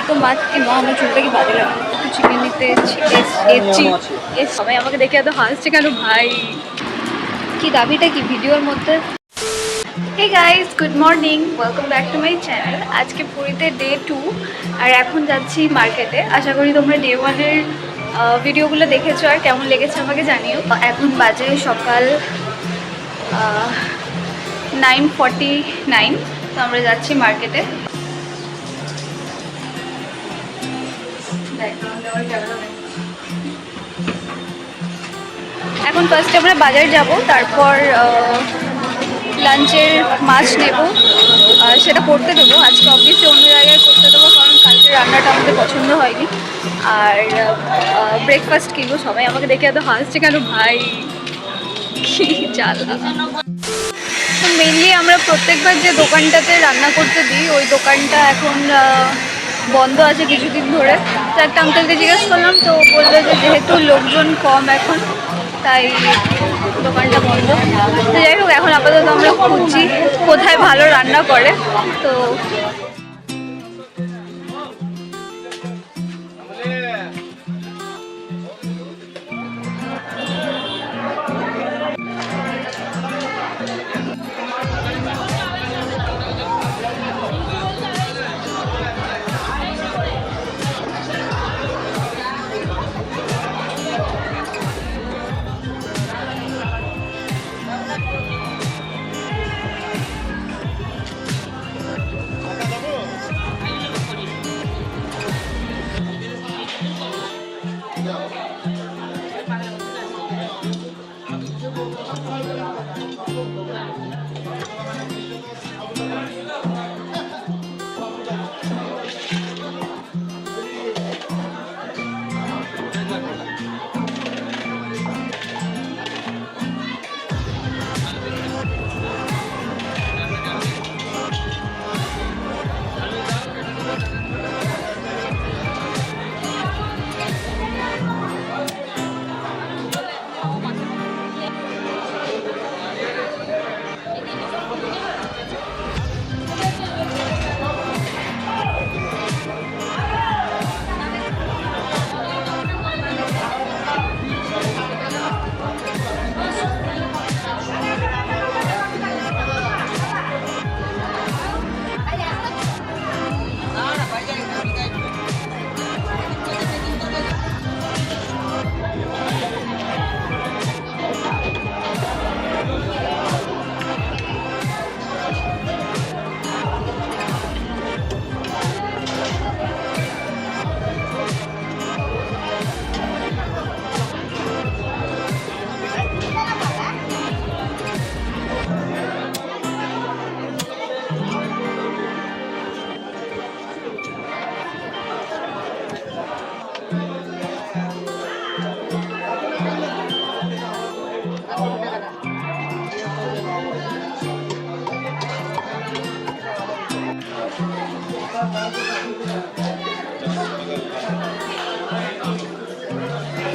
তো মাছ কিনবো, আমার চুলটা কি বাজে লাগবে। একটু চিকেন নিতে এসছি। সবাই আমাকে দেখে এত হাসছে কেন ভাই, কি দাবিটা কি ভিডিওর মধ্যে। Hey guys, good morning, welcome back to my channel. আজকে পুরীতে ডে 2 আর এখন যাচ্ছি মার্কেটে। আশা করি তোমরা ডে 1-এর ভিডিওগুলো দেখেছো আর কেমন লেগেছে আমাকে জানিও। এখন বাজে সকাল 9:49, তো আমরা যাচ্ছি মার্কেটে। এখন ফার্স্টে আমরা বাজার যাব, তারপর লাঞ্চের মাছ নেব, সেটা করতে দেবো। আজকে অবভিয়াসলি অন্য জায়গায় করতে দেবো, কারণ কালকে রান্নাটা আমাদের পছন্দ হয়নি। আর ব্রেকফাস্ট কিনবো। সবাই আমাকে দেখে এত হাসছে কেন ভাই, কি জ্বালা। তো মেনলি আমরা প্রত্যেকবার যে দোকানটাতে রান্না করতে দিই, ওই দোকানটা এখন বন্ধ আছে কিছুদিন ধরে। তো একটা আঙ্কেলকে জিজ্ঞেস করলাম, তো বললো যে যেহেতু লোকজন কম এখন, তাই দোকানটা বন্ধ। তো যাই হোক, এখন আপাতত আমরা খুঁজছি কোথায় ভালো রান্না করে। তো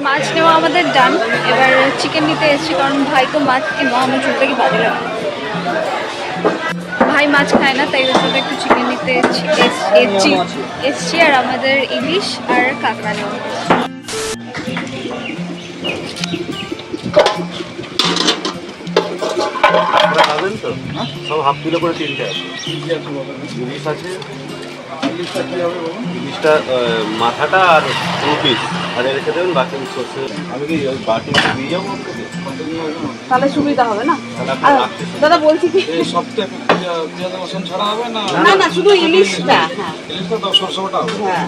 মাছ নেওয়া আমাদের ডান। এবার চিকেন নিতে এসেছি, কারণ ভাই তো মাছ কিনবো, আমার চুলটা কি বাজে লাগবে। ভাই মাছ খায় না, তাই ওর জন্য একটু চিকেন নিতে এসছি। আর আমাদের ইলিশ আর কাঁকড়া নেওয়া। খাবেন তো? সব হাফ কিলো করে 3টে আছে। ইলিশ আছে, ইলিশটা মাথাটা আর 2 পিস আর রেখে দেবেন, বাকি সর্ষে। আমি কি বাটি দিয়ে যাবো? তাহলে সুবিধা হবে না দাদা। বলছি কি সবটা পেঁয়াজ রসুন ছাড়া হবে না? না না, শুধু ইলিশটা। ইলিশটা তো সরষেটা হবে। হ্যাঁ,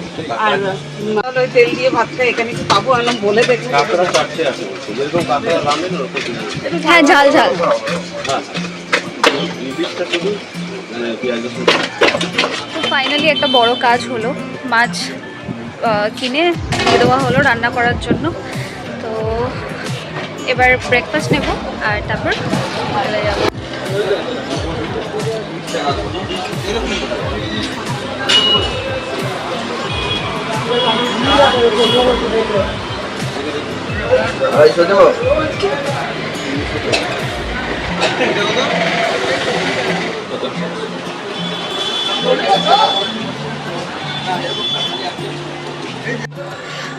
আর ওই তেল দিয়ে ভাতটা এখানে কি পাবো? আমি বলে দেখি। কাঁকড়া 4টে আছে, যেরকম কাঁকড়া রামেন ওরকম। হ্যাঁ, ঝাল ঝাল। হ্যাঁ, ইলিশটা শুধু পেঁয়াজ রসুন। তো ফাইনালি একটা বড় কাজ হলো, মাছ কিনে দিয়ে দেওয়া হলো রান্না করার জন্য। তো এবার ব্রেকফাস্ট নেব আর তারপর চলে যাব।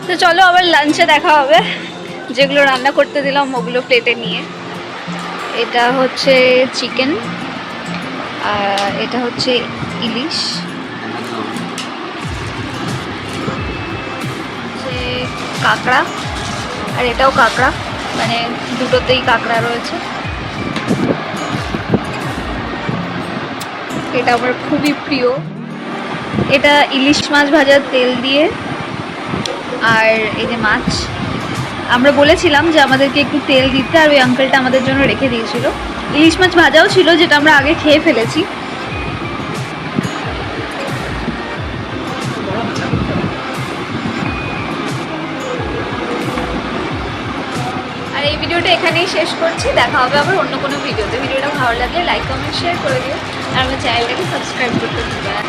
তো চলো আবার লাঞ্চে দেখা হবে। যেগুলো রান্না করতে দিলাম ওগুলো প্লেটে নিয়ে। এটা হচ্ছে চিকেন, আর এটা হচ্ছে ইলিশ, হচ্ছে কাঁকড়া, আর এটাও কাঁকড়া, মানে দুটোতেই কাঁকড়া রয়েছে। এটা আমার খুবই প্রিয়। এটা ইলিশ মাছ ভাজার তেল দিয়ে, আর এই যে মাছ। আমরা বলেছিলাম যে আমাদেরকে একটু তেল দিতে, আর ওই আঙ্কেলটা আমাদের জন্য রেখে দিয়েছিল। ইলিশ মাছ ভাজাও ছিল, যেটা আমরা আগে খেয়ে ফেলেছি। আর এই ভিডিওটা এখানেই শেষ করছি। দেখা হবে আবার অন্য কোনো ভিডিওতে। ভিডিওটা ভালো লাগলে লাইক কমেন্ট শেয়ার করে দিও, আর আমার চ্যানেলটাকে সাবস্ক্রাইব করতে ভুলবে না।